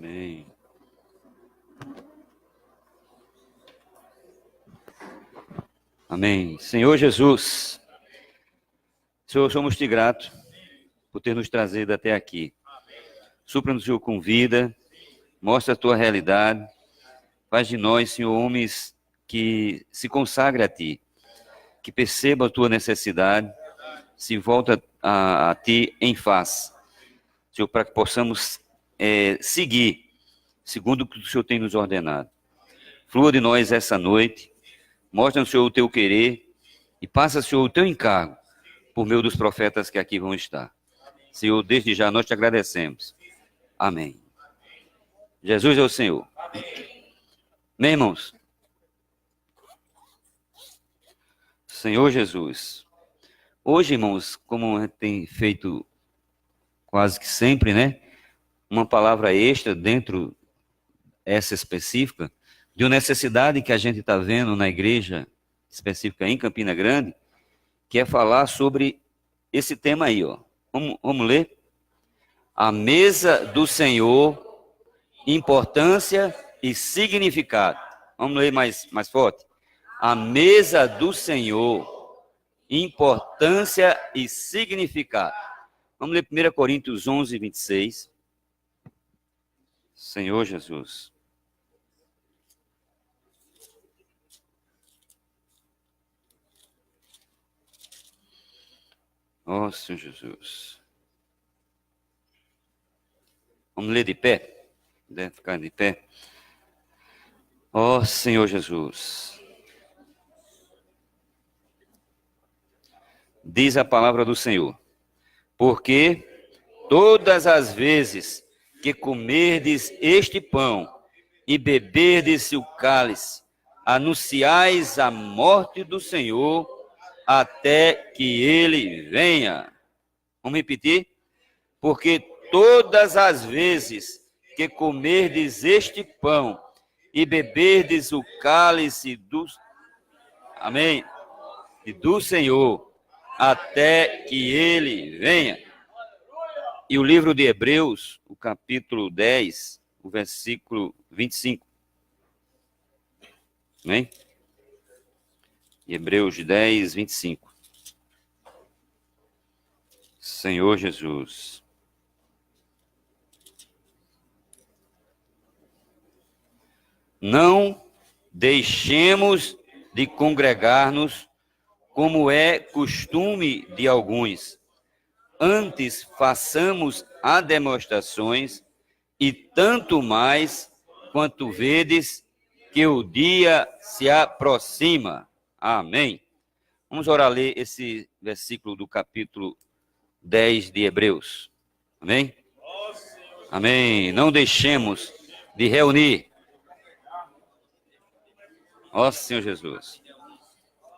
Amém. Amém. Senhor Jesus, Senhor, somos-te gratos por ter nos trazido até aqui. Supra-nos, Senhor, com vida, mostra a tua realidade, faz de nós, Senhor, homens que se consagrem a ti, que percebam a tua necessidade, se volta a ti em face, Senhor, para que possamos seguir segundo o que o Senhor tem nos ordenado. Flua de nós essa noite, mostra, Senhor, o teu querer e passa, Senhor, o teu encargo por meio dos profetas que aqui vão estar. Senhor, desde já nós te agradecemos. Amém. Jesus é o Senhor. Amém, irmãos? Senhor Jesus. Hoje, irmãos, como a gente tem feito quase que sempre, né? Uma palavra extra dentro essa específica, de uma necessidade que a gente está vendo na igreja específica em Campina Grande, que é falar sobre esse tema aí, ó. Vamos ler? A mesa do Senhor, importância e significado. Vamos ler mais forte. A mesa do Senhor, importância e significado. Vamos ler 1 Coríntios 11, 26. Senhor Jesus. Ó Senhor Jesus. Vamos ler de pé? Deve ficar de pé. Ó Senhor Jesus. Diz a palavra do Senhor. Porque todas as vezes que comerdes este pão e beberdes o cálice, anunciais a morte do Senhor até que ele venha. Vamos repetir? Porque todas as vezes que comerdes este pão e beberdes o cálice do... Amém? E do Senhor, até que ele venha. E o livro de Hebreus, o capítulo 10, o versículo 25. Amém? Hebreus 10, 25. Senhor Jesus. Não deixemos de congregar-nos, como é costume de alguns. Antes façamos as demonstrações, e tanto mais quanto vedes que o dia se aproxima. Amém. Vamos orar ler esse versículo do capítulo 10 de Hebreus. Amém? Amém. Não deixemos de reunir. Ó Senhor Jesus.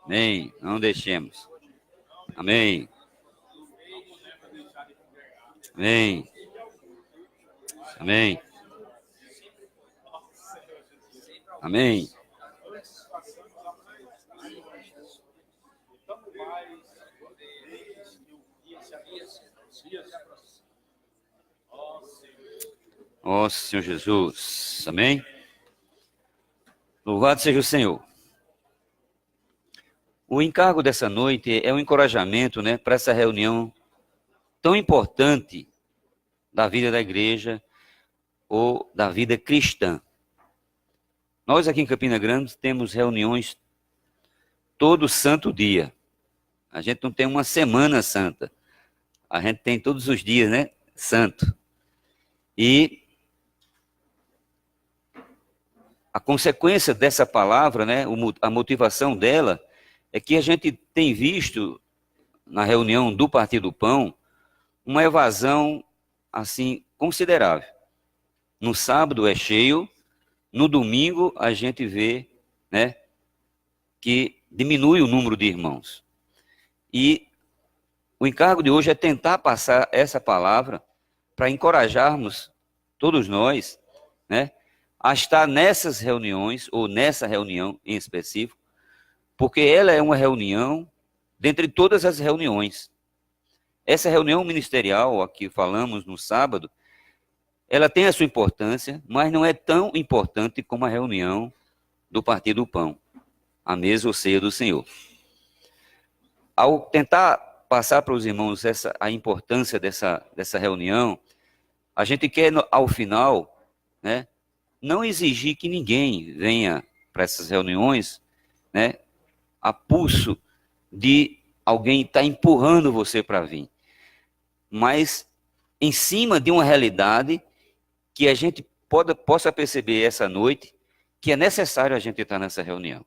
Amém. Não deixemos. Amém. Amém. Amém. Amém. Ó Senhor Jesus. Amém. Louvado seja o Senhor. O encargo dessa noite é um encorajamento, né, para essa reunião tão importante da vida da igreja ou da vida cristã. Nós aqui em Campina Grande temos reuniões todo santo dia. A gente não tem uma semana santa. A gente tem todos os dias, né, santo. E a consequência dessa palavra, né, a motivação dela, é que a gente tem visto na reunião do Partido do Pão uma evasão assim considerável. No sábado é cheio, no domingo a gente vê, né, que diminui o número de irmãos. E o encargo de hoje é tentar passar essa palavra para encorajarmos todos nós, né, a estar nessas reuniões, ou nessa reunião em específico, porque ela é uma reunião dentre todas as reuniões. Essa reunião ministerial, a que falamos no sábado, ela tem a sua importância, mas não é tão importante como a reunião do Partir do Pão, a mesa ou ceia do Senhor. Ao tentar passar para os irmãos a importância dessa reunião, a gente quer, ao final, né, não exigir que ninguém venha para essas reuniões, né, a pulso de alguém estar empurrando você para vir, mas em cima de uma realidade que a gente possa perceber essa noite, que é necessário a gente estar nessa reunião.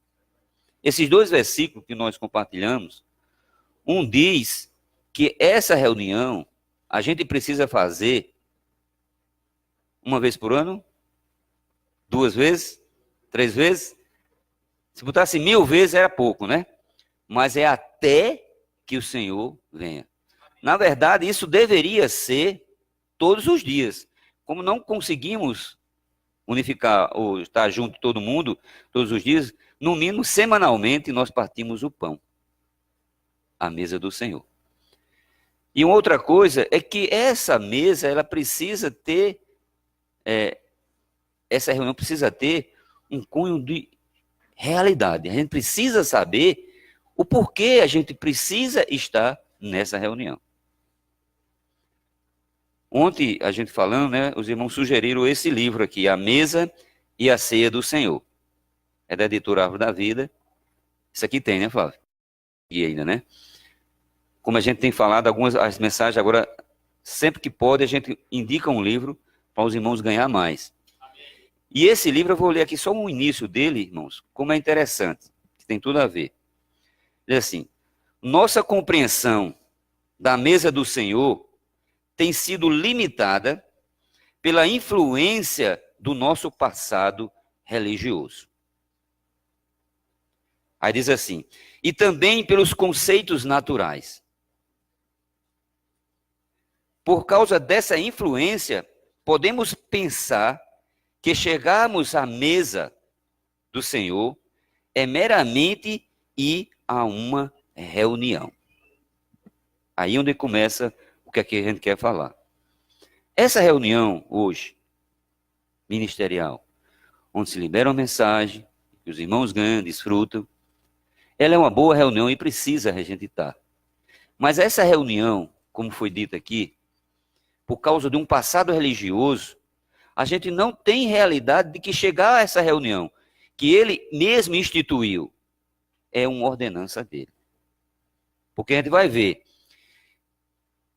Esses dois versículos que nós compartilhamos, um diz que essa reunião a gente precisa fazer uma vez por ano, 2 vezes, 3 vezes. Se botasse 1000 vezes era pouco, né? Mas é até que o Senhor venha. Na verdade, isso deveria ser todos os dias. Como não conseguimos unificar ou estar junto todo mundo todos os dias, no mínimo semanalmente nós partimos o pão, a mesa do Senhor. E uma outra coisa é que essa mesa, ela precisa ter, essa reunião precisa ter um cunho de realidade. A gente precisa saber o porquê a gente precisa estar nessa reunião. Ontem, a gente falando, né, os irmãos sugeriram esse livro aqui, A Mesa e a Ceia do Senhor. É da editora Árvore da Vida. Isso aqui tem, né, Flávio? E ainda, né? Como a gente tem falado, as mensagens agora, sempre que pode, a gente indica um livro para os irmãos ganhar mais. E esse livro, eu vou ler aqui só o início dele, irmãos, como é interessante, que tem tudo a ver. Diz assim, nossa compreensão da mesa do Senhor tem sido limitada pela influência do nosso passado religioso. Aí diz assim, e também pelos conceitos naturais. Por causa dessa influência, podemos pensar que chegarmos à mesa do Senhor é meramente ir a uma reunião. Aí onde começa o que aqui a gente quer falar. Essa reunião hoje, ministerial, onde se libera uma mensagem, que os irmãos ganham, desfrutam, ela é uma boa reunião e precisa a gente estar. Mas essa reunião, como foi dito aqui, por causa de um passado religioso, a gente não tem realidade de que chegar a essa reunião, que ele mesmo instituiu, é uma ordenança dele. Porque a gente vai ver,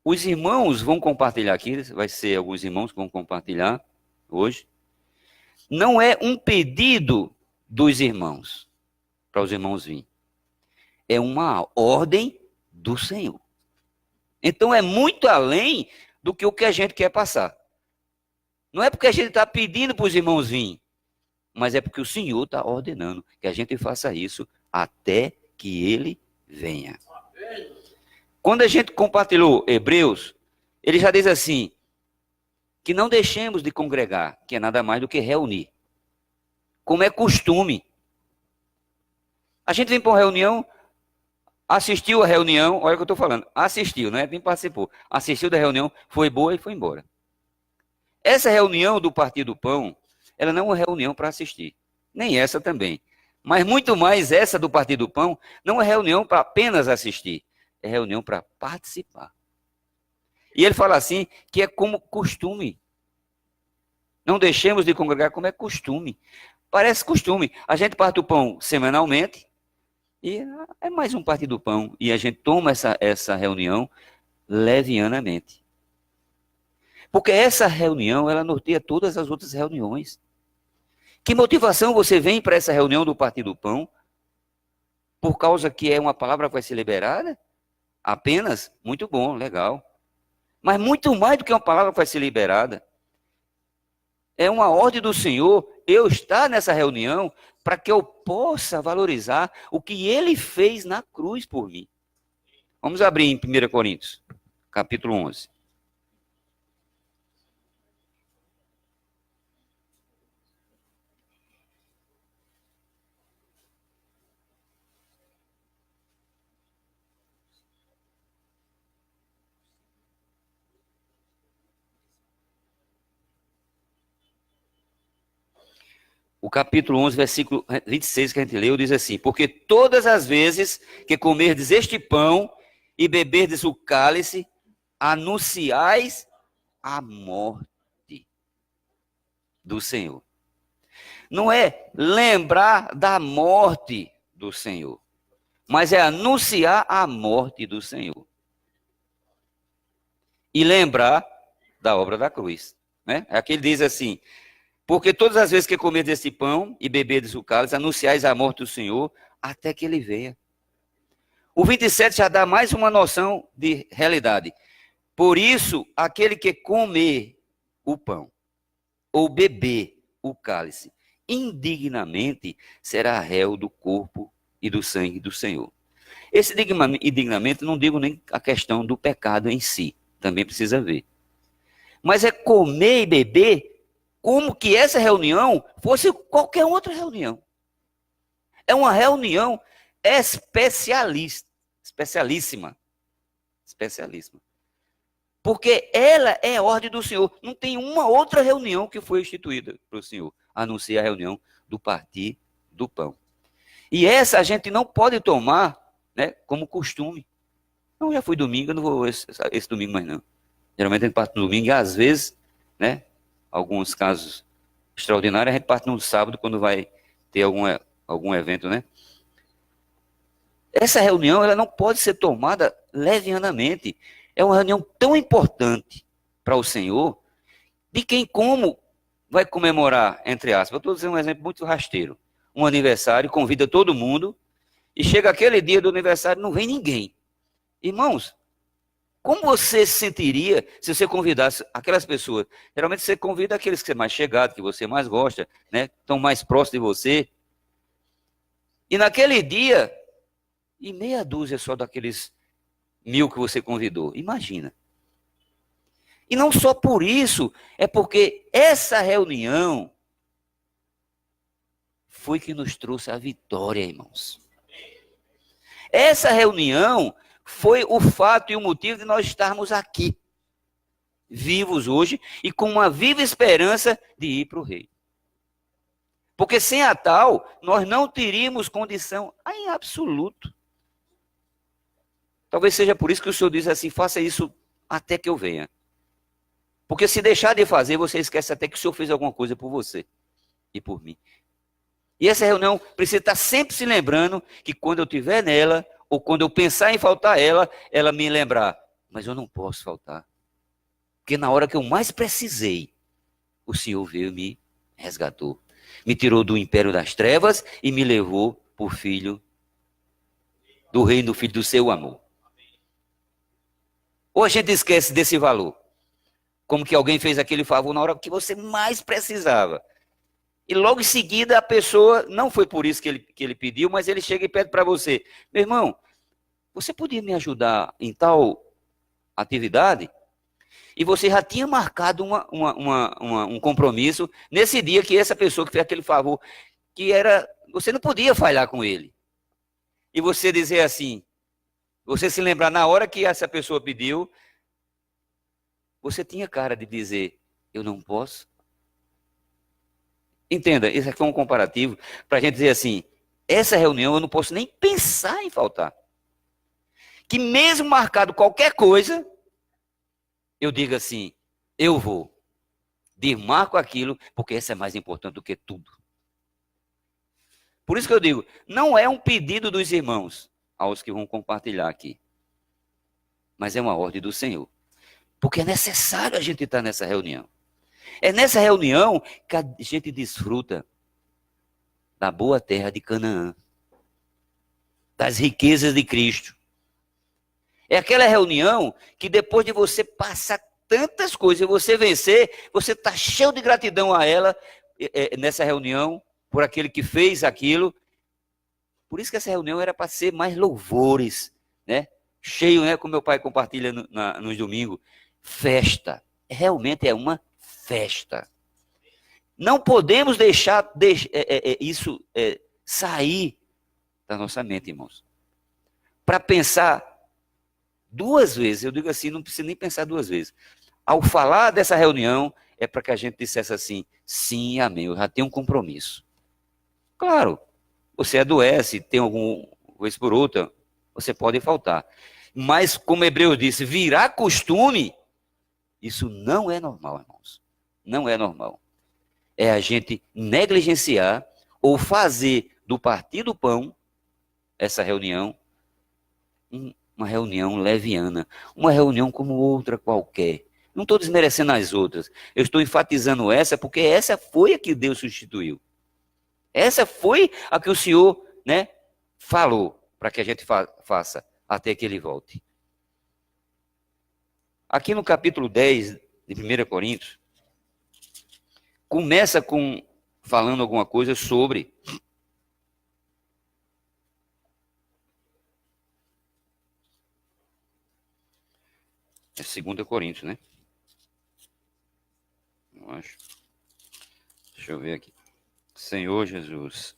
os irmãos vão compartilhar aqui, vai ser alguns irmãos que vão compartilhar hoje, não é um pedido dos irmãos, para os irmãos virem. É uma ordem do Senhor. Então é muito além do que o que a gente quer passar. Não é porque a gente está pedindo para os irmãos virem, mas é porque o Senhor está ordenando que a gente faça isso até que Ele venha. Quando a gente compartilhou Hebreus, ele já diz assim, que não deixemos de congregar, que é nada mais do que reunir. Como é costume. A gente vem para uma reunião, assistiu a reunião, olha o que eu estou falando, assistiu, não é? Nem participou. Assistiu da reunião, foi boa e foi embora. Essa reunião do Partir do Pão, ela não é uma reunião para assistir. Nem essa também. Mas muito mais essa do Partir do Pão, não é reunião para apenas assistir. É reunião para participar. E ele fala assim, que é como costume. Não deixemos de congregar como é costume. Parece costume. A gente parte o pão semanalmente, e é mais um Partir do Pão. E a gente toma essa reunião levianamente. Porque essa reunião, ela norteia todas as outras reuniões. Que motivação você vem para essa reunião do Partir do Pão? Por causa que é uma palavra que vai ser liberada? Apenas? Muito bom, legal. Mas muito mais do que uma palavra que vai ser liberada. É uma ordem do Senhor eu estar nessa reunião para que eu possa valorizar o que Ele fez na cruz por mim. Vamos abrir em 1 Coríntios, capítulo 11. o capítulo 11, versículo 26 que a gente leu, diz assim: porque todas as vezes que comerdes este pão e beberdes o cálice, anunciais a morte do Senhor. Não é lembrar da morte do Senhor, mas é anunciar a morte do Senhor. E lembrar da obra da cruz. Né? Aqui ele diz assim: porque todas as vezes que comerdes esse pão e beberdes o cálice, anunciais a morte do Senhor até que ele venha. O 27 já dá mais uma noção de realidade. Por isso, aquele que comer o pão ou beber o cálice indignamente será réu do corpo e do sangue do Senhor. Esse indignamente não digo nem a questão do pecado em si, também precisa ver. Mas é comer e beber como que essa reunião fosse qualquer outra reunião. É uma reunião especialíssima. Porque ela é a ordem do Senhor. Não tem uma outra reunião que foi instituída para o Senhor, a não ser a reunião do partir do pão. E essa a gente não pode tomar, né, como costume. Não, já foi domingo, eu não vou esse domingo mais não. Geralmente a gente parte no domingo e às vezes, né, alguns casos extraordinários, a gente parte no sábado quando vai ter algum evento, né? Essa reunião ela não pode ser tomada levianamente. É uma reunião tão importante para o Senhor, de quem como vai comemorar, entre aspas. Eu estou dizendo um exemplo muito rasteiro. Um aniversário, convida todo mundo, e chega aquele dia do aniversário, não vem ninguém. Irmãos, como você se sentiria se você convidasse aquelas pessoas? Geralmente você convida aqueles que você é mais chegado, que você mais gosta, né? Estão mais próximos de você. E naquele dia, e meia dúzia só daqueles 1000 que você convidou. Imagina. E não só por isso, é porque essa reunião foi que nos trouxe a vitória, irmãos. Essa reunião foi o fato e o motivo de nós estarmos aqui, vivos hoje e com uma viva esperança de ir para o Rei. Porque sem a tal, nós não teríamos condição em absoluto. Talvez seja por isso que o Senhor diz assim: faça isso até que eu venha. Porque se deixar de fazer, você esquece até que o Senhor fez alguma coisa por você e por mim. E essa reunião precisa estar sempre se lembrando que quando eu estiver nela, ou quando eu pensar em faltar ela me lembrar. Mas eu não posso faltar. Porque na hora que eu mais precisei, o Senhor veio e me resgatou. Me tirou do império das trevas e me levou por filho do reino do filho do seu amor. Ou a gente esquece desse valor. Como que alguém fez aquele favor na hora que você mais precisava. E logo em seguida a pessoa, não foi por isso que ele pediu, mas ele chega e pede para você: meu irmão, você podia me ajudar em tal atividade? E você já tinha marcado um compromisso nesse dia que essa pessoa que fez aquele favor, você não podia falhar com ele. E você dizer assim, você se lembrar na hora que essa pessoa pediu, você tinha cara de dizer: eu não posso. Entenda, esse aqui foi um comparativo para a gente dizer assim: essa reunião eu não posso nem pensar em faltar. Que mesmo marcado qualquer coisa, eu digo assim: eu vou. Desmarco aquilo, porque essa é mais importante do que tudo. Por isso que eu digo, não é um pedido dos irmãos, aos que vão compartilhar aqui, mas é uma ordem do Senhor. Porque é necessário a gente estar nessa reunião. É nessa reunião que a gente desfruta da boa terra de Canaã, das riquezas de Cristo. É aquela reunião que depois de você passar tantas coisas e você vencer, você está cheio de gratidão a ela, nessa reunião, por aquele que fez aquilo. Por isso que essa reunião era para ser mais louvores, né? Cheio, né? Como meu pai compartilha nos domingos. Festa. Realmente é uma festa. Não podemos deixar isso sair da nossa mente, irmãos. Para pensar duas vezes, eu digo assim, não precisa nem pensar duas vezes. Ao falar dessa reunião, é para que a gente dissesse assim: sim, amém, eu já tenho um compromisso. Claro, você adoece, tem algum vez por outra, você pode faltar. Mas, como Hebreus disse, virar costume, isso não é normal, irmãos. Não é normal. É a gente negligenciar ou fazer do partir do pão, essa reunião, uma reunião leviana, uma reunião como outra qualquer. Não estou desmerecendo as outras. Eu estou enfatizando essa porque essa foi a que Deus substituiu. Essa foi a que o Senhor, né, falou para que a gente faça até que ele volte. Aqui no capítulo 10 de 1 Coríntios, começa falando alguma coisa sobre é 2 Coríntios, né? Eu acho. Deixa eu ver aqui. Senhor Jesus.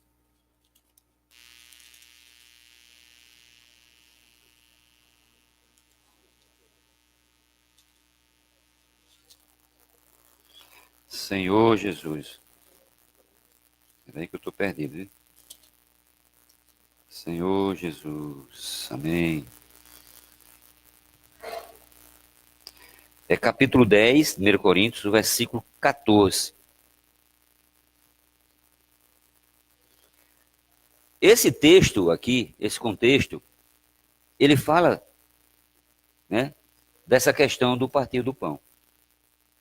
Senhor Jesus. Peraí que eu estou perdido, viu? Senhor Jesus. Amém. É capítulo 10, 1 Coríntios, versículo 14. Esse texto aqui, esse contexto, ele fala, né, dessa questão do partir do pão.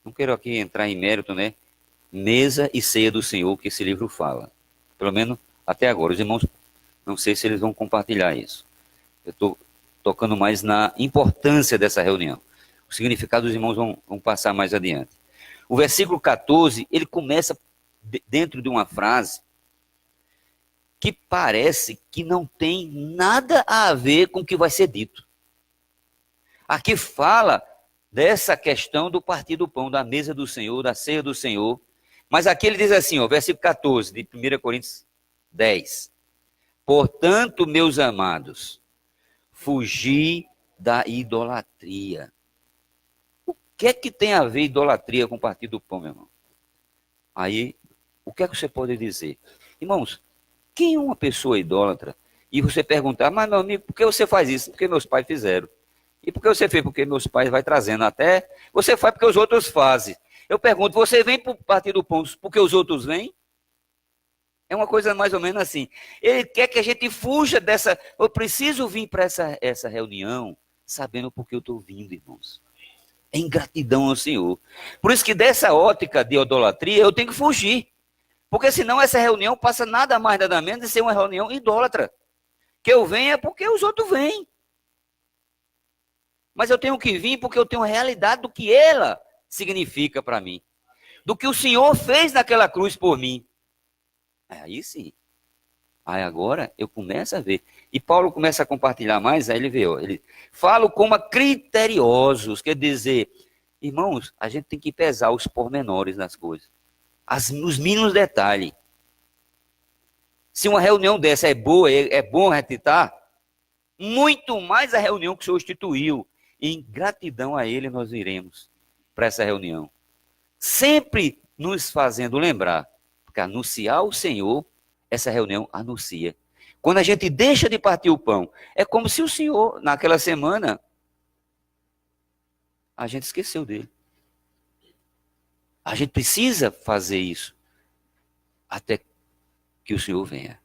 Não quero aqui entrar em mérito, né? Mesa e ceia do Senhor, que esse livro fala. Pelo menos até agora. Os irmãos, não sei se eles vão compartilhar isso. Eu estou tocando mais na importância dessa reunião. O significado os irmãos vão passar mais adiante. O versículo 14, ele começa dentro de uma frase que parece que não tem nada a ver com o que vai ser dito. Aqui fala dessa questão do partir do pão, da mesa do Senhor, da ceia do Senhor. Mas aqui ele diz assim, ó, versículo 14 de 1 Coríntios 10. Portanto, meus amados, fugi da idolatria. O que é que tem a ver idolatria com o partir do pão, meu irmão? Aí, o que é que você pode dizer? Irmãos, quem é uma pessoa idólatra? E você perguntar, mas meu amigo, por que você faz isso? Porque meus pais fizeram. E por que você fez? Porque meus pais vai trazendo até. Você faz porque os outros fazem. Eu pergunto, você vem para o partir do pão porque os outros vêm? É uma coisa mais ou menos assim. Ele quer que a gente fuja dessa. Eu preciso vir para essa reunião sabendo por que eu estou vindo, irmãos. É ingratidão ao Senhor. Por isso que dessa ótica de idolatria eu tenho que fugir. Porque senão essa reunião passa nada mais, nada menos de ser uma reunião idólatra. Que eu venha porque os outros vêm. Mas eu tenho que vir porque eu tenho a realidade do que ela significa para mim. Do que o Senhor fez naquela cruz por mim. Aí sim. Aí agora eu começo a ver. E Paulo começa a compartilhar mais, aí ele vê, ó, ele fala como criteriosos, quer dizer, irmãos, a gente tem que pesar os pormenores das coisas. Os mínimos detalhes. Se uma reunião dessa é boa, é bom retitar, muito mais a reunião que o Senhor instituiu. Em gratidão a Ele nós iremos para essa reunião. Sempre nos fazendo lembrar, porque anunciar o Senhor, essa reunião anuncia. Quando a gente deixa de partir o pão, é como se o Senhor, naquela semana, a gente esqueceu dele. A gente precisa fazer isso até que o Senhor venha.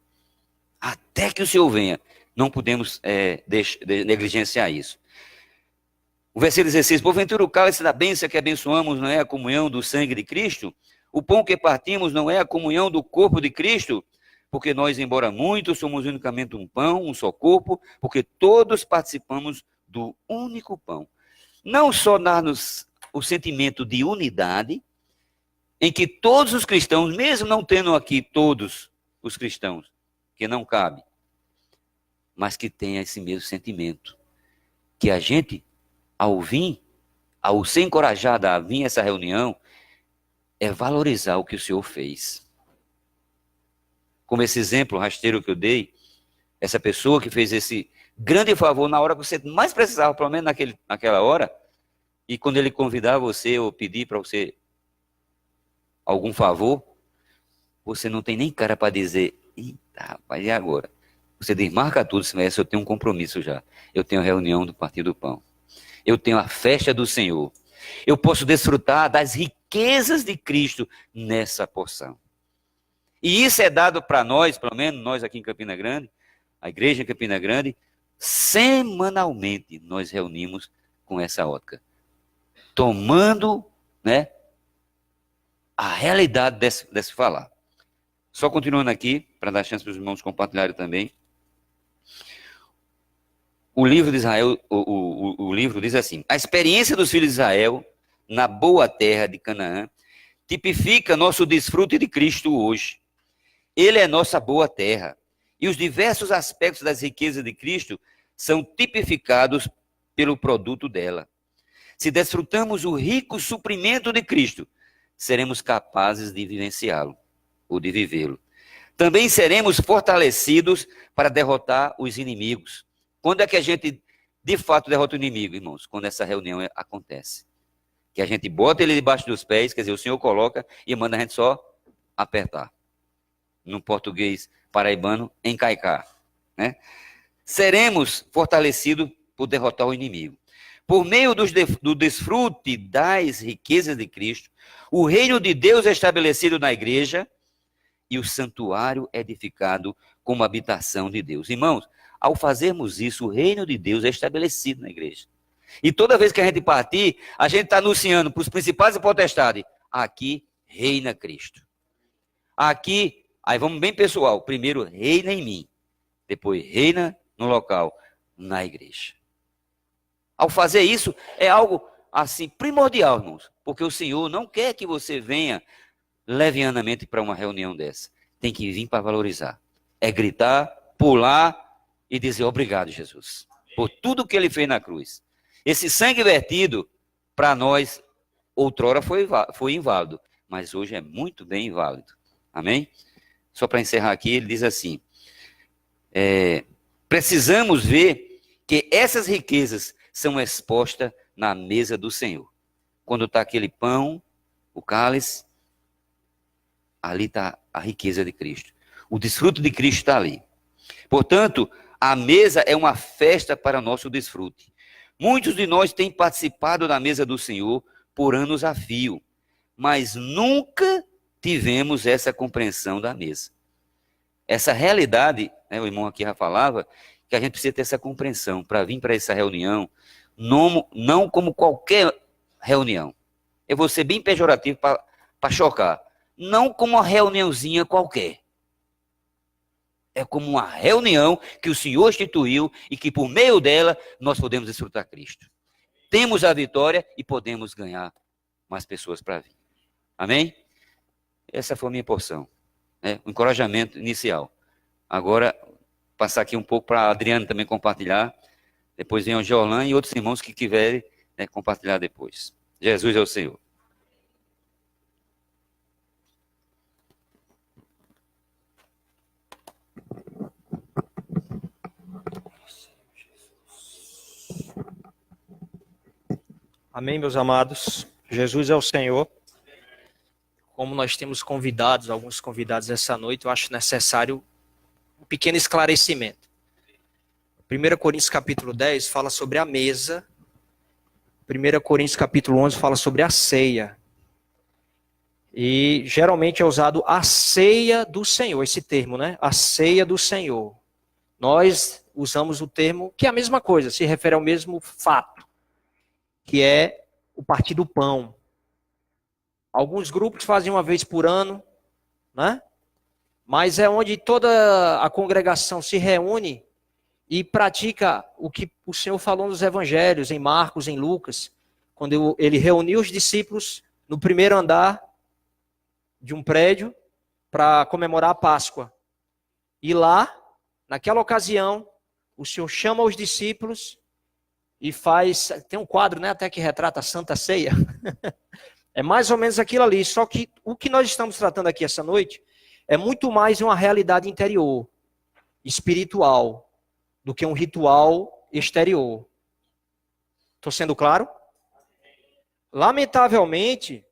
Até que o Senhor venha. Não podemos negligenciar isso. O versículo 16, porventura o cálice da bênção que abençoamos não é a comunhão do sangue de Cristo? O pão que partimos não é a comunhão do corpo de Cristo? Porque nós, embora muitos, somos unicamente um pão, um só corpo, porque todos participamos do único pão. Não só dar-nos o sentimento de unidade, em que todos os cristãos, mesmo não tendo aqui todos os cristãos, que não cabe, mas que tenha esse mesmo sentimento, que a gente, ao vir, ao ser encorajado a vir a essa reunião, é valorizar o que o Senhor fez. Como esse exemplo rasteiro que eu dei, essa pessoa que fez esse grande favor na hora que você mais precisava, pelo menos naquela hora, e quando ele convidar você ou pedir para você algum favor, você não tem nem cara para dizer, Eita, rapaz, e agora? Você desmarca tudo, se eu tenho um compromisso já. Eu tenho a reunião do Partido do Pão. Eu tenho a festa do Senhor. Eu posso desfrutar das riquezas de Cristo nessa porção. E isso é dado para nós, pelo menos nós aqui em Campina Grande, a igreja em Campina Grande, semanalmente nós reunimos com essa ótica. Tomando, né, a realidade desse falar. Só continuando aqui, para dar chance para os irmãos compartilharem também. O livro de Israel, o livro diz assim: a experiência dos filhos de Israel na boa terra de Canaã tipifica nosso desfrute de Cristo hoje. Ele é nossa boa terra. E os diversos aspectos das riquezas de Cristo são tipificados pelo produto dela. Se desfrutamos o rico suprimento de Cristo, seremos capazes de vivenciá-lo, ou de vivê-lo. Também seremos fortalecidos para derrotar os inimigos. Quando é que a gente, de fato, derrota o inimigo, irmãos? Quando essa reunião acontece. Que a gente bota ele debaixo dos pés, quer dizer, o Senhor coloca e manda a gente só apertar. No português paraibano, encaicar. Né? Seremos fortalecidos por derrotar o inimigo. Por meio do desfrute das riquezas de Cristo, o reino de Deus é estabelecido na igreja e o santuário edificado como habitação de Deus. Irmãos, ao fazermos isso, o reino de Deus é estabelecido na igreja. E toda vez que a gente partir, a gente está anunciando para os principais e potestades: aqui reina Cristo. Aqui, aí vamos bem pessoal, primeiro reina em mim, depois reina no local, na igreja. Ao fazer isso, é algo assim primordial, irmãos, porque o Senhor não quer que você venha levianamente para uma reunião dessa. Tem que vir para valorizar. É gritar, pular e dizer obrigado, Jesus, por tudo que ele fez na cruz. Esse sangue vertido, para nós, outrora foi inválido, mas hoje é muito bem inválido. Amém? Só para encerrar aqui, ele diz assim: precisamos ver que essas riquezas são expostas na mesa do Senhor. Quando está aquele pão, o cálice, ali está a riqueza de Cristo. O desfrute de Cristo está ali. Portanto, a mesa é uma festa para nosso desfrute. Muitos de nós têm participado da mesa do Senhor por anos a fio, mas nunca tivemos essa compreensão da mesa. Essa realidade, né, o irmão aqui já falava, que a gente precisa ter essa compreensão para vir para essa reunião, não como qualquer reunião. Eu vou ser bem pejorativo para chocar. Não como uma reuniãozinha qualquer. É como uma reunião que o Senhor instituiu e que por meio dela nós podemos desfrutar Cristo. Temos a vitória e podemos ganhar mais pessoas para vir. Amém? Essa foi a minha porção. Né? O encorajamento inicial. Agora, passar aqui um pouco para a Adriana também compartilhar. Depois vem o Georlan e outros irmãos que quiserem, né, compartilhar depois. Jesus é o Senhor. Amém, meus amados. Jesus é o Senhor. Como nós temos convidados, alguns convidados essa noite, eu acho necessário um pequeno esclarecimento. 1 Coríntios capítulo 10 fala sobre a mesa. 1 Coríntios capítulo 11 fala sobre a ceia. E geralmente é usado a ceia do Senhor, esse termo, né? A ceia do Senhor. Nós usamos o termo que é a mesma coisa, se refere ao mesmo fato, que é o partir do pão. Alguns grupos fazem uma vez por ano, né? Mas é onde toda a congregação se reúne e pratica o que o Senhor falou nos evangelhos, em Marcos, em Lucas, quando ele reuniu os discípulos no primeiro andar de um prédio para comemorar a Páscoa. E lá, naquela ocasião, o Senhor chama os discípulos e faz, tem um quadro, né, até que retrata a Santa Ceia. É mais ou menos aquilo ali, só que o que nós estamos tratando aqui essa noite é muito mais uma realidade interior, espiritual, do que um ritual exterior. Estou sendo claro? Lamentavelmente,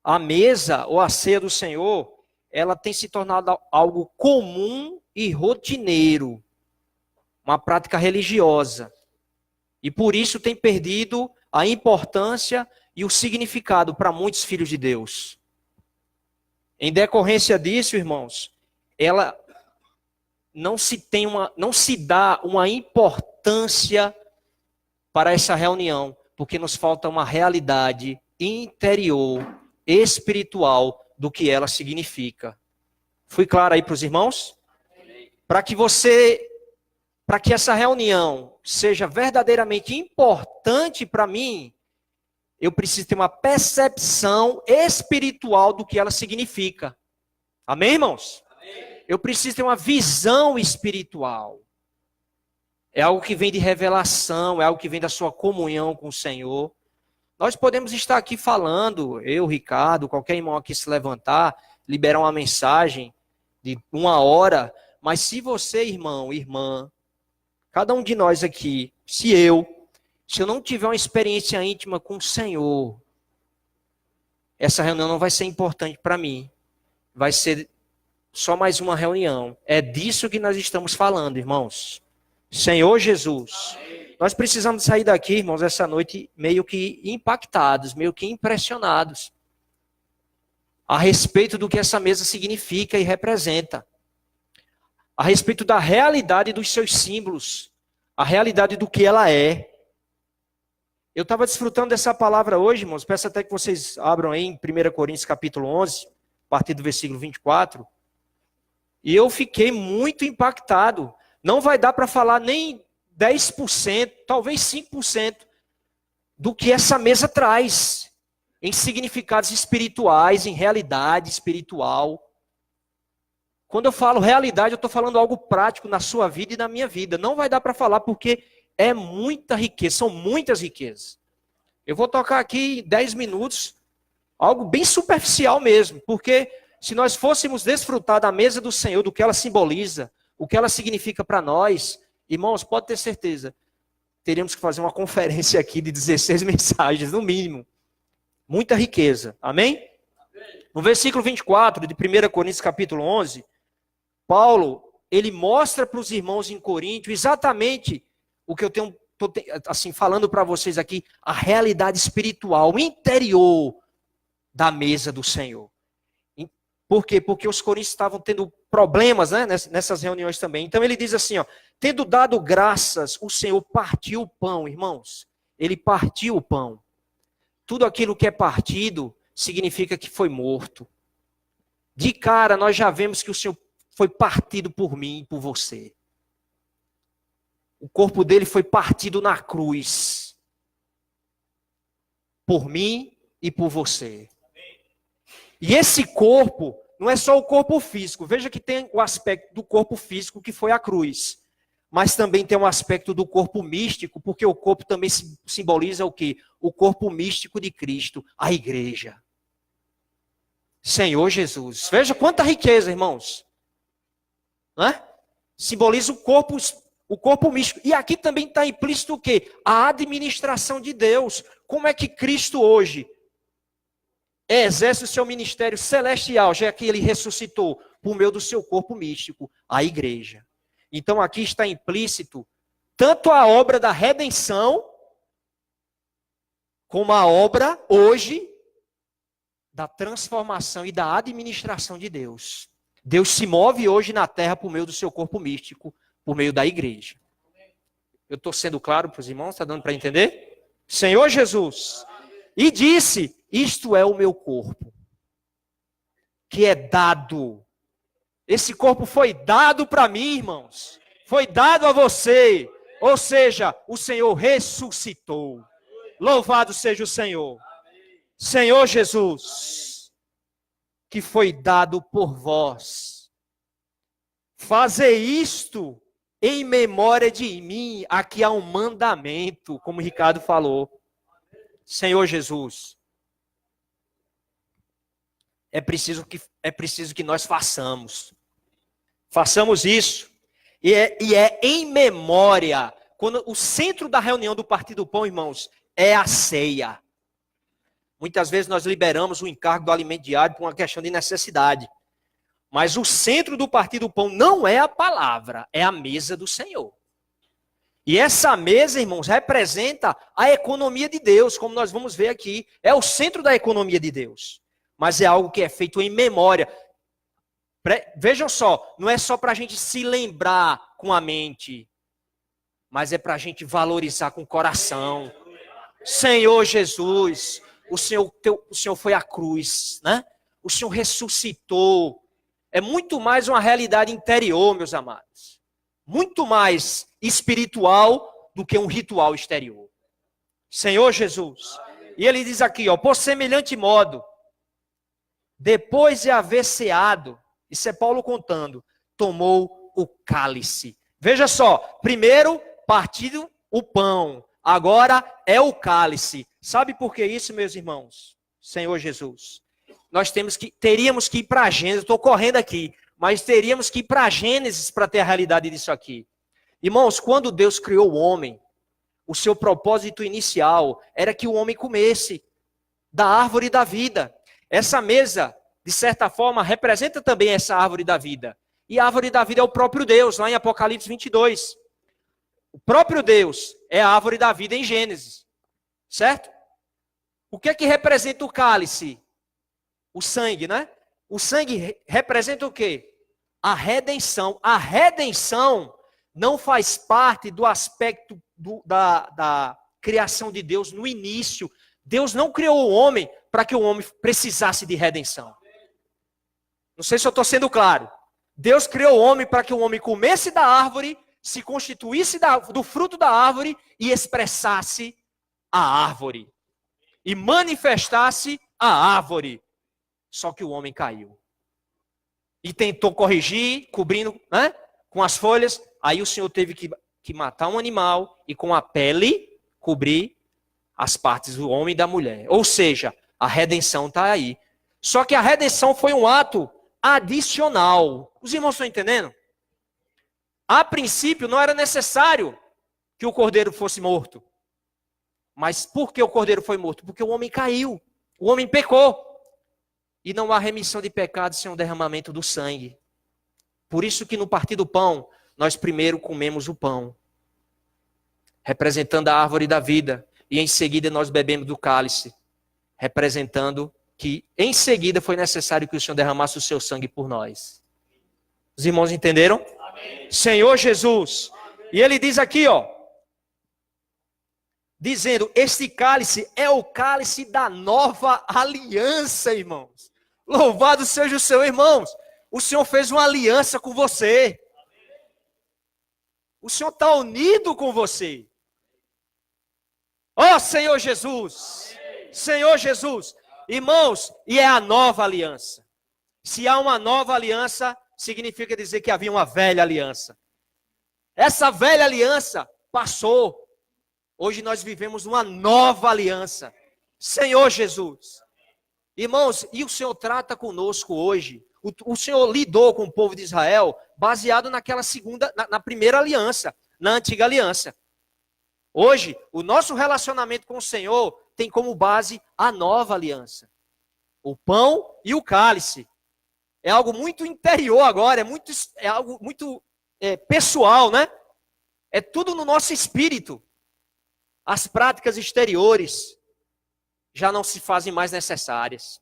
a mesa ou a ceia do Senhor, ela tem se tornado algo comum e rotineiro, uma prática religiosa. E por isso tem perdido a importância e o significado para muitos filhos de Deus. Em decorrência disso, irmãos, ela não se dá uma importância para essa reunião, porque nos falta uma realidade interior, espiritual, do que ela significa. Fui claro aí para os irmãos? Para que essa reunião seja verdadeiramente importante para mim, eu preciso ter uma percepção espiritual do que ela significa. Amém, irmãos? Amém. Eu preciso ter uma visão espiritual. É algo que vem de revelação, é algo que vem da sua comunhão com o Senhor. Nós podemos estar aqui falando, eu, Ricardo, qualquer irmão aqui se levantar, liberar uma mensagem de 1 hora, mas se você, irmão, irmã, cada um de nós aqui, se eu não tiver uma experiência íntima com o Senhor, essa reunião não vai ser importante para mim. Vai ser só mais uma reunião. É disso que nós estamos falando, irmãos. Senhor Jesus. Nós precisamos sair daqui, irmãos, essa noite meio que impactados, meio que impressionados a respeito do que essa mesa significa e representa. A respeito da realidade dos seus símbolos, a realidade do que ela é. Eu estava desfrutando dessa palavra hoje, irmãos, peço até que vocês abram aí em 1 Coríntios capítulo 11, a partir do versículo 24, e eu fiquei muito impactado. Não vai dar para falar nem 10%, talvez 5% do que essa mesa traz em significados espirituais, em realidade espiritual. Quando eu falo realidade, eu estou falando algo prático na sua vida e na minha vida. Não vai dar para falar porque é muita riqueza, são muitas riquezas. Eu vou tocar aqui 10 minutos, algo bem superficial mesmo, porque se nós fôssemos desfrutar da mesa do Senhor, do que ela simboliza, o que ela significa para nós, irmãos, pode ter certeza, teríamos que fazer uma conferência aqui de 16 mensagens, no mínimo. Muita riqueza, amém? No versículo 24 de 1 Coríntios capítulo 11, Paulo, ele mostra para os irmãos em Corinto exatamente o que eu estou assim, falando para vocês aqui, a realidade espiritual, interior da mesa do Senhor. Por quê? Porque os coríntios estavam tendo problemas, né, nessas reuniões também. Então ele diz assim, ó, tendo dado graças, o Senhor partiu o pão, irmãos. Ele partiu o pão. Tudo aquilo que é partido significa que foi morto. De cara, nós já vemos que o Senhor foi partido por mim e por você. O corpo dele foi partido na cruz. Por mim e por você. E esse corpo não é só o corpo físico. Veja que tem o aspecto do corpo físico, que foi a cruz. Mas também tem um aspecto do corpo místico, porque o corpo também simboliza o quê? O corpo místico de Cristo, a igreja. Senhor Jesus. Veja quanta riqueza, irmãos. Não é? Simboliza o corpo místico. E aqui também está implícito o quê? A administração de Deus. Como é que Cristo hoje exerce o seu ministério celestial, já que ele ressuscitou por meio do seu corpo místico, a igreja. Então aqui está implícito tanto a obra da redenção, como a obra hoje da transformação e da administração de Deus. Deus se move hoje na terra por meio do seu corpo místico, por meio da igreja. Eu estou sendo claro para os irmãos? Está dando para entender? Senhor Jesus. E disse, isto é o meu corpo, que é dado. Esse corpo foi dado para mim, irmãos. Foi dado a você. Ou seja, o Senhor ressuscitou. Louvado seja o Senhor. Senhor Jesus, que foi dado por vós. Fazer isto em memória de mim. Aqui há um mandamento, como o Ricardo falou. Senhor Jesus, é preciso que nós façamos. Façamos isso. E é em memória. Quando o centro da reunião do Partido do Pão, irmãos, é a ceia. Muitas vezes nós liberamos o encargo do alimento diário por uma questão de necessidade. Mas o centro do partir do pão não é a palavra, é a mesa do Senhor. E essa mesa, irmãos, representa a economia de Deus, como nós vamos ver aqui. É o centro da economia de Deus. Mas é algo que é feito em memória. Vejam só, não é só para a gente se lembrar com a mente, mas é para a gente valorizar com o coração. Senhor Jesus, o Senhor foi à cruz, né? O Senhor ressuscitou. É muito mais uma realidade interior, meus amados. Muito mais espiritual do que um ritual exterior. Senhor Jesus. E ele diz aqui, ó, por semelhante modo, depois de haver ceado, isso é Paulo contando, tomou o cálice. Veja só, primeiro partido o pão, agora é o cálice. Sabe por que isso, meus irmãos? Senhor Jesus. Nós teríamos que ir para Gênesis, estou correndo aqui, mas teríamos que ir para Gênesis para ter a realidade disso aqui. Irmãos, quando Deus criou o homem, o seu propósito inicial era que o homem comesse da árvore da vida. Essa mesa, de certa forma, representa também essa árvore da vida. E a árvore da vida é o próprio Deus, lá em Apocalipse 22. O próprio Deus é a árvore da vida em Gênesis. Certo? O que é que representa o cálice? O sangue, né? O sangue representa o quê? A redenção. A redenção não faz parte do aspecto da criação de Deus no início. Deus não criou o homem para que o homem precisasse de redenção. Não sei se eu estou sendo claro. Deus criou o homem para que o homem comesse da árvore, se constituísse do fruto da árvore e expressasse a árvore. E manifestasse a árvore. Só que o homem caiu. E tentou corrigir, cobrindo, né, com as folhas. Aí o Senhor teve que matar um animal e com a pele cobrir as partes do homem e da mulher. Ou seja, a redenção está aí. Só que a redenção foi um ato adicional. Os irmãos estão entendendo? A princípio não era necessário que o cordeiro fosse morto. Mas por que o cordeiro foi morto? Porque o homem caiu. O homem pecou. E não há remissão de pecados sem o derramamento do sangue. Por isso que no partir do pão, nós primeiro comemos o pão, representando a árvore da vida. E em seguida nós bebemos do cálice, representando que em seguida foi necessário que o Senhor derramasse o seu sangue por nós. Os irmãos entenderam? Amém. Senhor Jesus. Amém. E ele diz aqui, ó, dizendo, este cálice é o cálice da nova aliança, irmãos. Louvado seja o Senhor, irmãos. O Senhor fez uma aliança com você. O Senhor está unido com você. Ó Senhor Jesus. Senhor Jesus. Irmãos, e é a nova aliança. Se há uma nova aliança, significa dizer que havia uma velha aliança. Essa velha aliança passou. Hoje nós vivemos uma nova aliança. Senhor Jesus. Irmãos, e o Senhor trata conosco hoje. O Senhor lidou com o povo de Israel baseado naquela na primeira aliança, na antiga aliança. Hoje, o nosso relacionamento com o Senhor tem como base a nova aliança. O pão e o cálice. É algo muito interior agora, é algo muito pessoal, né? É tudo no nosso espírito. As práticas exteriores já não se fazem mais necessárias.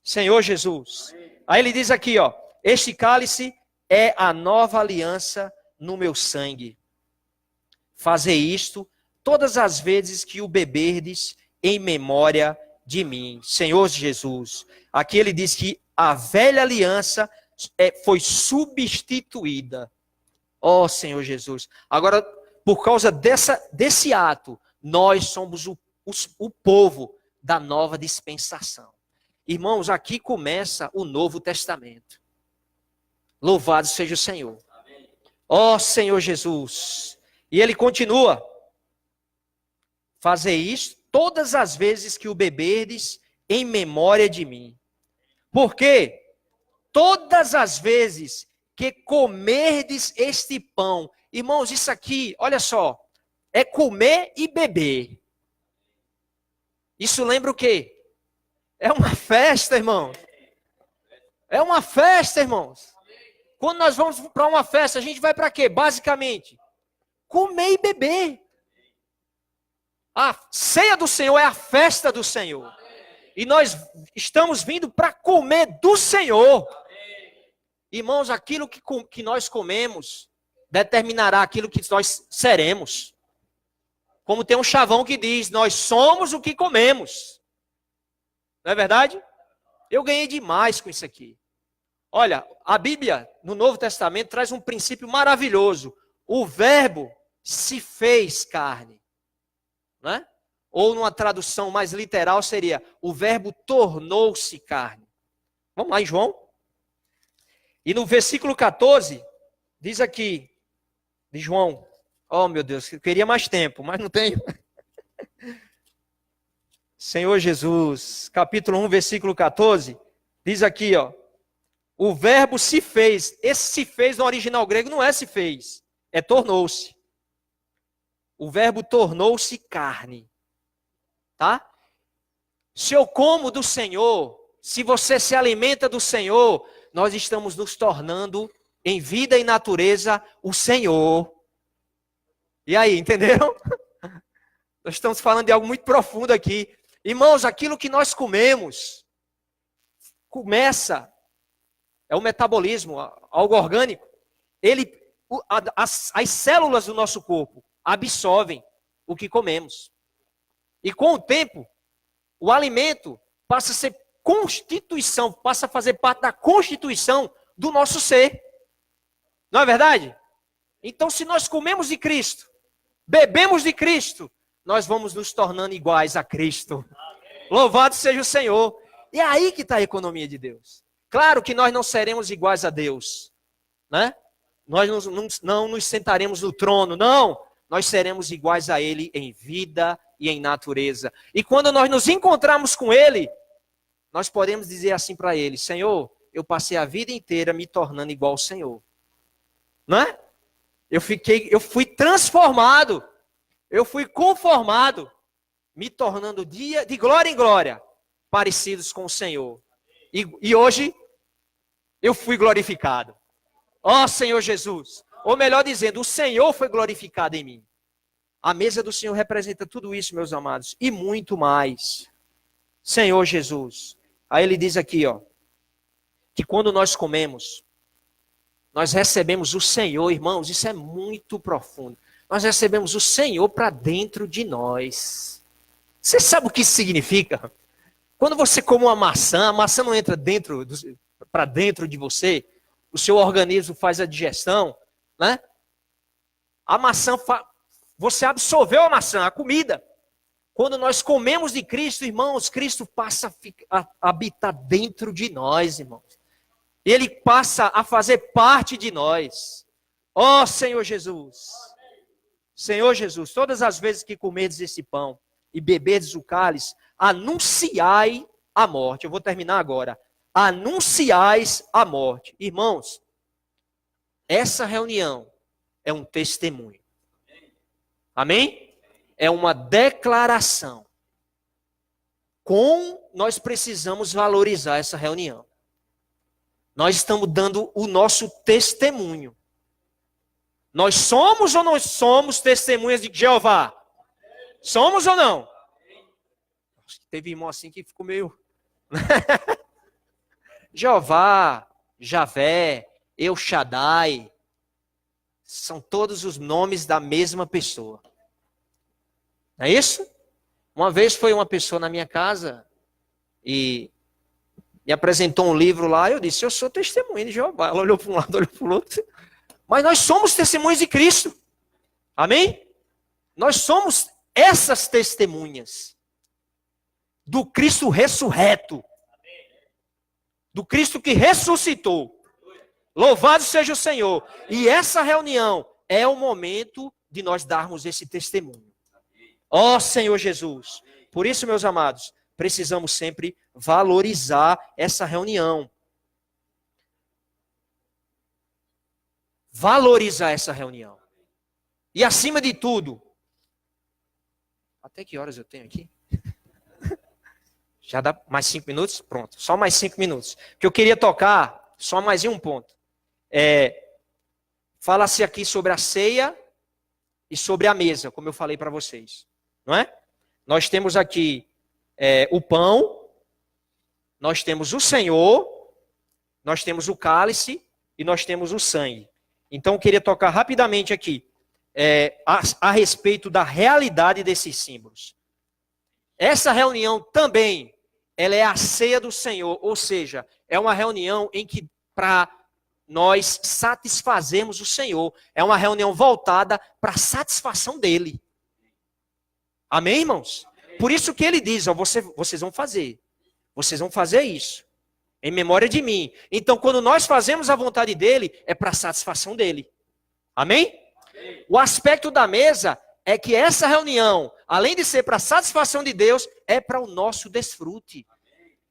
Senhor Jesus. Aí ele diz aqui, ó, este cálice é a nova aliança no meu sangue. Fazei isto todas as vezes que o beberdes em memória de mim. Senhor Jesus. Aqui ele diz que a velha aliança foi substituída. Ó Senhor Jesus. Agora, por causa desse ato, nós somos o povo da nova dispensação. Irmãos, aqui começa o Novo Testamento. Louvado seja o Senhor. Ó Senhor Jesus. E ele continua. Fazei isso todas as vezes que o beberdes em memória de mim. Porque todas as vezes que comerdes este pão. Irmãos, isso aqui, olha só. É comer e beber. Isso lembra o quê? É uma festa, irmão. É uma festa, irmãos. Quando nós vamos para uma festa, a gente vai para quê? Basicamente, comer e beber. A ceia do Senhor é a festa do Senhor. E nós estamos vindo para comer do Senhor. Irmãos, aquilo que nós comemos determinará aquilo que nós seremos. Como tem um chavão que diz, nós somos o que comemos. Não é verdade? Eu ganhei demais com isso aqui. Olha, a Bíblia, no Novo Testamento, traz um princípio maravilhoso. O verbo se fez carne. Né? Ou numa tradução mais literal seria, o verbo tornou-se carne. Vamos lá em João. E no versículo 14, diz aqui, de João, oh meu Deus, eu queria mais tempo, mas não tenho. Senhor Jesus, capítulo 1, versículo 14, diz aqui, ó, o verbo se fez. Esse se fez no original grego não é se fez, é tornou-se. O verbo tornou-se carne. Tá? Se eu como do Senhor, se você se alimenta do Senhor, nós estamos nos tornando em vida e natureza o Senhor. E aí, entenderam? Nós estamos falando de algo muito profundo aqui. Irmãos, aquilo que nós comemos começa, é o metabolismo, algo orgânico. As células do nosso corpo absorvem o que comemos. E com o tempo, o alimento passa a ser constituição, passa a fazer parte da constituição do nosso ser. Não é verdade? Então, se nós comemos de Cristo, bebemos de Cristo, nós vamos nos tornando iguais a Cristo. Louvado seja o Senhor. E é aí que está a economia de Deus. Claro que nós não seremos iguais a Deus, né? Nós não nos sentaremos no trono, não. Nós seremos iguais a Ele em vida e em natureza. E quando nós nos encontrarmos com Ele, nós podemos dizer assim para Ele, Senhor, eu passei a vida inteira me tornando igual ao Senhor. Não é? Eu fui transformado, eu fui conformado, me tornando de glória em glória, parecidos com o Senhor. E hoje, eu fui glorificado. Ó Senhor Jesus. Ou melhor dizendo, o Senhor foi glorificado em mim. A mesa do Senhor representa tudo isso, meus amados. E muito mais. Senhor Jesus. Aí ele diz aqui, ó. Que quando nós comemos, nós recebemos o Senhor, irmãos. Isso é muito profundo. Nós recebemos o Senhor para dentro de nós. Você sabe o que isso significa? Quando você come uma maçã, a maçã não entra para dentro de você. O seu organismo faz a digestão, né? A maçã, você absorveu a maçã, a comida. Quando nós comemos de Cristo, irmãos, Cristo passa a habitar dentro de nós, irmãos. Ele passa a fazer parte de nós. Ó Senhor Jesus. Senhor Jesus, todas as vezes que comerdes esse pão e beberdes o cálice, anunciai a morte. Eu vou terminar agora. Anunciais a morte. Irmãos, essa reunião é um testemunho. Amém? É uma declaração. Nós precisamos valorizar essa reunião. Nós estamos dando o nosso testemunho. Nós somos ou não somos testemunhas de Jeová? Somos ou não? Acho que teve irmão assim que ficou meio... Jeová, Javé, El Shaddai, são todos os nomes da mesma pessoa. Não é isso? Uma vez foi uma pessoa na minha casa e me apresentou um livro lá, eu disse, eu sou testemunha de Jeová. Ela olhou para um lado, olhou para o outro. Mas nós somos testemunhas de Cristo. Amém? Nós somos essas testemunhas do Cristo ressurreto. Do Cristo que ressuscitou. Louvado seja o Senhor. E essa reunião é o momento de nós darmos esse testemunho. Ó Senhor Jesus. Por isso, meus amados, precisamos sempre valorizar essa reunião. Valorizar essa reunião. E acima de tudo, até que horas eu tenho aqui? Já dá mais 5 minutos? Pronto, só mais 5 minutos. Que eu queria tocar, só mais em um ponto. Fala-se aqui sobre a ceia e sobre a mesa, como eu falei para vocês. Não é? Nós temos aqui o pão, nós temos o Senhor, nós temos o cálice e nós temos o sangue. Então, eu queria tocar rapidamente aqui a respeito da realidade desses símbolos. Essa reunião também, ela é a ceia do Senhor, ou seja, é uma reunião em que, para nós satisfazermos o Senhor, é uma reunião voltada para a satisfação dele. Amém, irmãos? Por isso que ele diz, vocês vão fazer isso, em memória de mim. Então, quando nós fazemos a vontade dele, é para a satisfação dele. Amém? O aspecto da mesa é que essa reunião, além de ser para a satisfação de Deus, é para o nosso desfrute.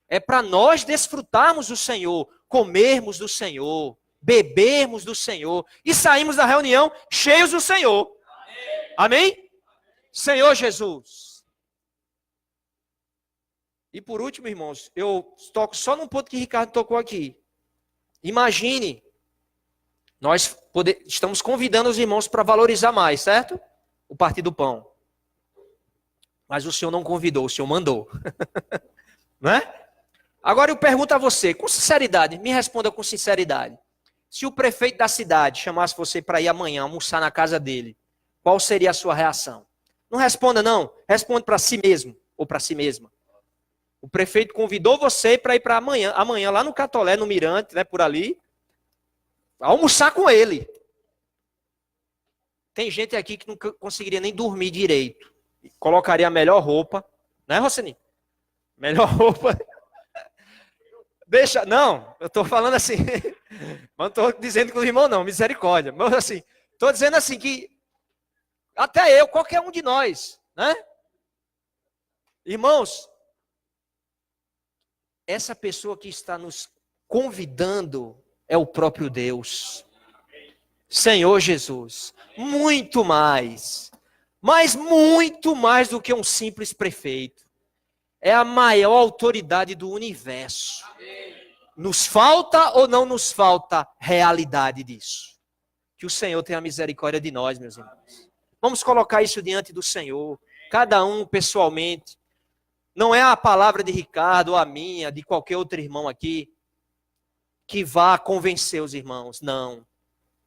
É para nós desfrutarmos do Senhor, comermos do Senhor, bebermos do Senhor e sairmos da reunião cheios do Senhor. Amém? Senhor Jesus. E por último, irmãos, eu toco só num ponto que o Ricardo tocou aqui. Imagine, nós estamos convidando os irmãos para valorizar mais, certo? O partir do pão. Mas o Senhor não convidou, o Senhor mandou. Não é? Agora eu pergunto a você, com sinceridade, me responda com sinceridade. Se o prefeito da cidade chamasse você para ir amanhã almoçar na casa dele, qual seria a sua reação? Não responda não, responde para si mesmo ou para si mesma. O prefeito convidou você para ir para amanhã lá no Catolé, no Mirante, né, por ali, almoçar com ele. Tem gente aqui que não conseguiria nem dormir direito. Colocaria a melhor roupa, né, Roseni? Melhor roupa. Não, eu estou falando assim, não estou dizendo com o irmão não, misericórdia. Mas assim, estou dizendo assim que até eu, qualquer um de nós, né? Irmãos, essa pessoa que está nos convidando é o próprio Deus. Senhor Jesus, muito mais, mas muito mais do que um simples prefeito. É a maior autoridade do universo. Nos falta ou não nos falta realidade disso? Que o Senhor tenha misericórdia de nós, meus irmãos. Vamos colocar isso diante do Senhor, cada um pessoalmente. Não é a palavra de Ricardo ou a minha, de qualquer outro irmão aqui, que vá convencer os irmãos. Não.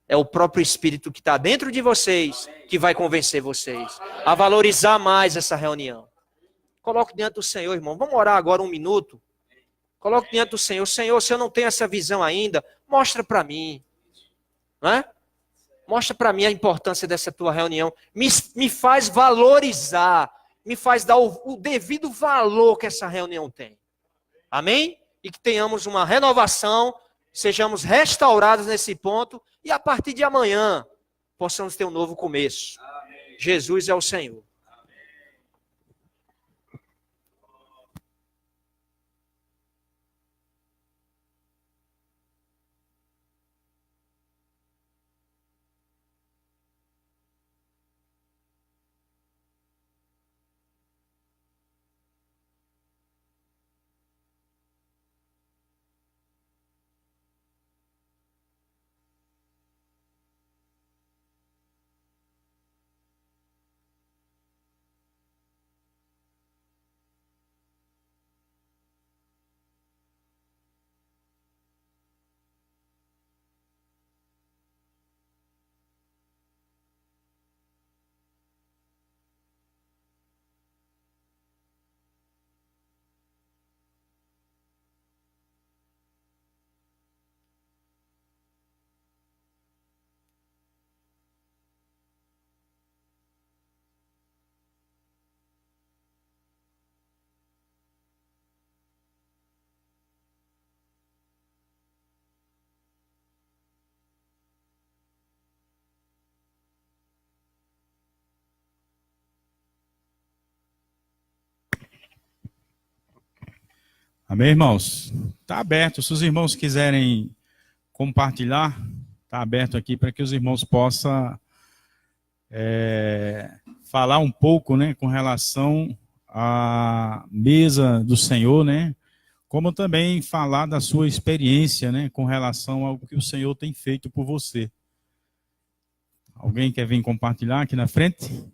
É o próprio Espírito que está dentro de vocês que vai convencer vocês a valorizar mais essa reunião. Coloque diante do Senhor, irmão. Vamos orar agora 1 minuto. Coloque diante do Senhor. Senhor, se eu não tenho essa visão ainda, mostra para mim. Não é? Mostra para mim a importância dessa tua reunião. Me faz valorizar. Me faz dar o devido valor que essa reunião tem. Amém? E que tenhamos uma renovação, sejamos restaurados nesse ponto e a partir de amanhã possamos ter um novo começo. Amém. Jesus é o Senhor. Amém, irmãos? Está aberto. Se os irmãos quiserem compartilhar, está aberto aqui para que os irmãos possam falar um pouco, né, com relação a mesa do Senhor, né? Como também falar da sua experiência, né, com relação ao que o Senhor tem feito por você. Alguém quer vir compartilhar aqui na frente?